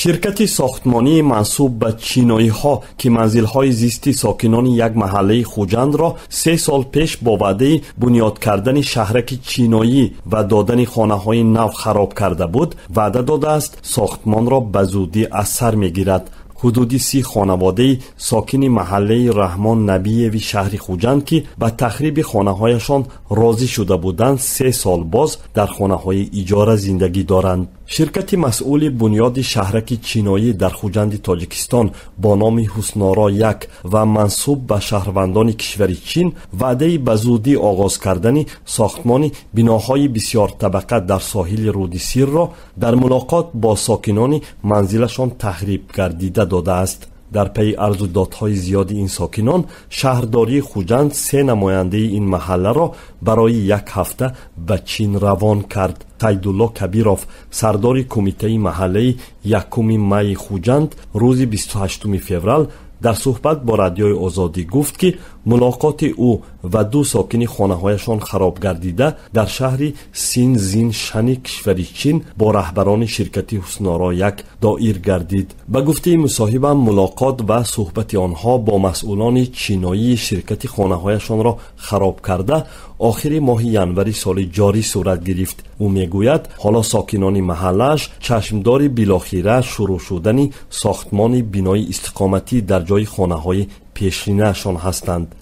شرکت ساختمانی منسوب به چینایی ها که منزل های زیستی ساکنان یک محله خوجند را 3 سال پیش با وعده بنیاد کردن شهرک چینایی و دادن خانه های نو خراب کرده بود، وعده داده است ساختمان را به زودی از سر میگیرد. حدودی 30 خانواده ساکن محله رحمان نبیوی شهر خوجند که به تخریب خانه هایشان راضی شده بودند 3 سال باز در خانه های اجاره زندگی دارند. شرکت مسئول بنیاد شهرک چینایی در خوجند تاجیکستان با نام حسنارا 1 و منسوب به شهروندان کشور چین وعده به زودی آغاز کردن ساختمان بناهای بسیار طبقه در ساحل رود سیر را در ملاقات با ساکنان منزلشان تخریب گردیده داده است. در پی عرض و دادهای زیاد این ساکنان، شهرداری خوجند 3 نماینده این محله را برای 1 هفته به چین روان کرد. سیدالله کبیروف، سردار کمیته محله 1 می خوجند، روز 28 فوریه در صحبت با رادیوی آزادی گفت که ملاقات او و 2 ساکن خانه‌هایشان خراب گردیده در شهر سینزین شن کشور چین با رهبران شرکت حسنارا 1 دایر گردید. به گفته مصاحبم ملاقات و صحبت آنها با مسئولان چینایی شرکت خانه‌هایشان را خراب کرده آخر ماه ینوری سال جاری صورت گرفت. او میگوید حالا ساکنان محله‌اش چشمدار بالاخره شروع شدن ساختمان بنای استقامتی در جای خانه‌های پیشینه‌شان هستند،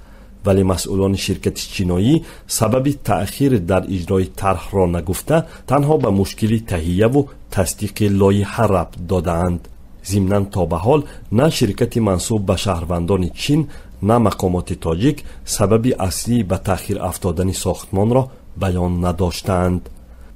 ولی مسئولان شرکت چینایی سبب تأخیر در اجرای طرح را نگفته تنها به مشکل تهیه و تصدیق لایحه ربط دادند. ضمناً تا به حال نه شرکت منسوب به شهروندان چین نه مقامات تاجیک سبب اصلی به تأخیر افتادن ساختمان را بیان نداشتند.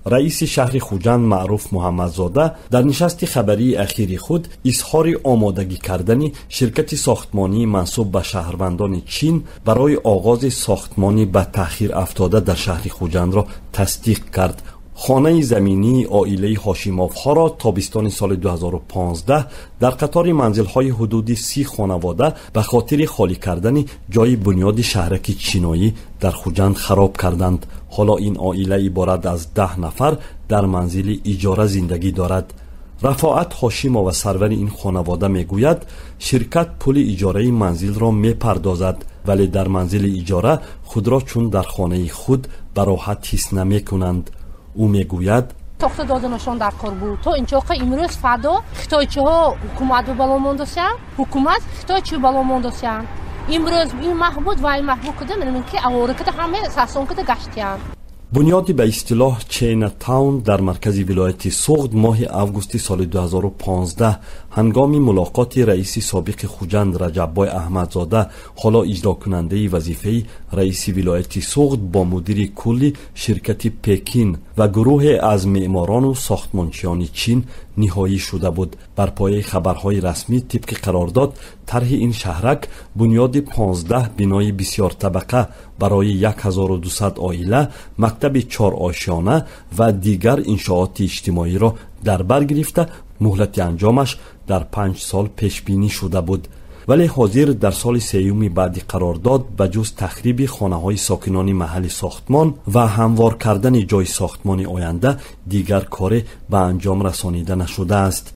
رئیس شهر خوجند معروف محمدزاده در نشست خبری اخیر خود اظهار آمادگی کردن شرکت ساختمانی منسوب به شهروندان چین برای آغاز ساختمانی به تأخیر افتاده در شهر خوجند را تصدیق کرد. خانه زمینی عائله هاشیموف ها را تابستان سال 2015 در قطار منزل های حدود 30 خانواده به خاطر خالی کردن جای بنیاد شهرک چینایی در خوجند خراب کردند. حالا این عائله عبارت از 10 نفر در منزل اجاره زندگی دارد. رفاعت هاشیمو و سرور این خانواده میگوید شرکت پول اجاره منزل را میپردازد، ولی در منزل اجاره خود را چون در خانه خود به راحت حس نمیکنند. او میگوید توخت دادنشان در کار بود تا اینجا که امروز فردا خیتایچه ها حکومت رو بالا موندوسن، حکومت خیتایچه بالا موندوسن. امروز این محبود و این محبود کده میرن که اواره کده همه ساسون کده گشتیان. بنیادی به اصطلاح چین تاون در مرکز ولایت سوغد ماه اوگوست سال 2015 هنگام ملاقات رئیس سابق خوجند رجب‌بای احمدزاده حالا اجرا کننده وظیفه رئیس ولایت سوغد با مدیر کلی شرکت پکین و گروه از معماران و ساختمانچیان چین نهایی شده بود. بر پایه خبرهای رسمی طبق قرارداد طرح این شهرک بنیاد 15 بنای بسیار طبقه برای 1200 عائله، مکتب 4 آشیانه و دیگر انشاءات اجتماعی را در بر گرفته مهلت انجامش در 5 سال پیش بینی شده بود. ولی حاضر در سال 3 بعد قرارداد به جز تخریب خانه‌های ساکنان محل ساختمان و هموار کردن جای ساختمان آینده دیگر کار به انجام رسانیده نشده است.